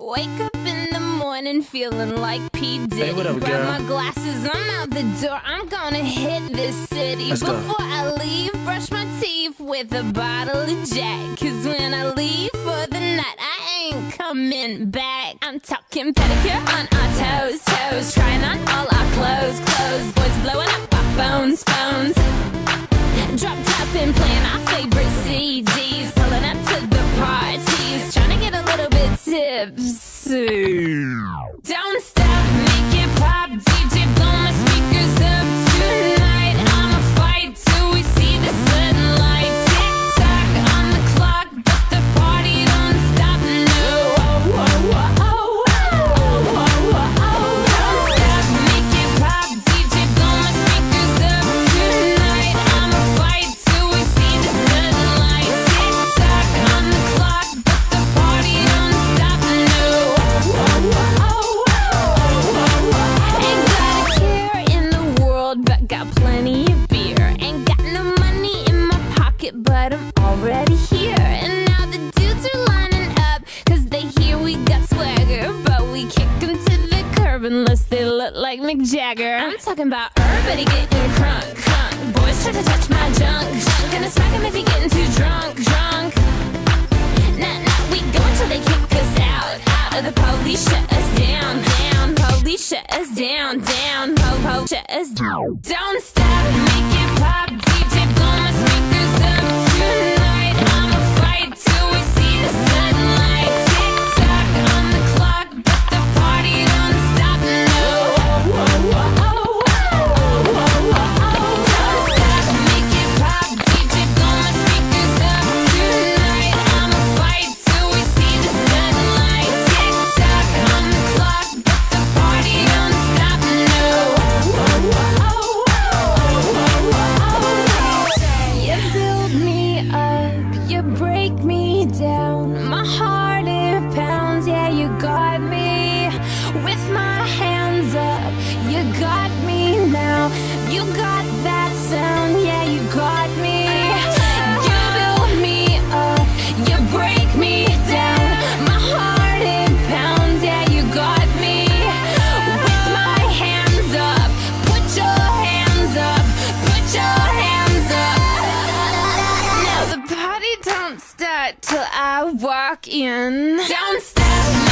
Wake up in the morning feeling like P. Diddy. Hey, what up, Grab girl? my glasses, I'm out the door. I'm gonna hit this city. Let's go. Before I leave, brush my teeth with a bottle of Jack. Cause when I leave for the night, I ain't coming back. I'm talking pedicure on our toes, toes. Trying on all our clothes, clothes. Boys blowing up our phones, phones. Drop top and playing our favorite CDs. Pulling up to the parties. Trying to get a little bit tipsy. Don't stop, make it pop. DJ, blow my speakers up tonight. I'ma fight till we see the sunlight. Tick tock on the clock, but the party don't stop. No. Don't stop, make it pop. DJ, blow my speakers up tonight. I'ma fight till we see the sunlight. Tick tock on the clock, but the party don't stop. No. Ain't got a care in the world, but got plenty of beer. Ain't got no money in my pocket, but I'm already here. And now the dudes are lining up, cause they hear we got swagger. But we kick them to the curb unless they look like Mick Jagger. I'm talking about everybody getting crunk, crunk. Boys try to touch my junk, junk. Gonna smack him if he getting too drunk, drunk. Nah, nah, we go until they kick us out, out. Or the police shut us down, down. Police shut us down, down. Po, shut us down. Don't stop, make it pop. DJ, blow my speakers up tonight. I'ma fight till we see the sunlight. Tick tock on the clock, but the party don't stop. No. Don't stop, make it pop. DJ, blow my speakers up tonight. I'ma fight till we see the sunlight. Tick tock on the clock, but the party don't stop. No. You build me up, you break me down. My heart it pounds, yeah, you got me. With my hands up, you got me now. You got that sound, yeah, you got me. You build me up, you break me down. My heart it pounds, yeah, you got me. With my hands up, put your hands up, put your hands up. Now the party don't start till I walk in. Don't stop.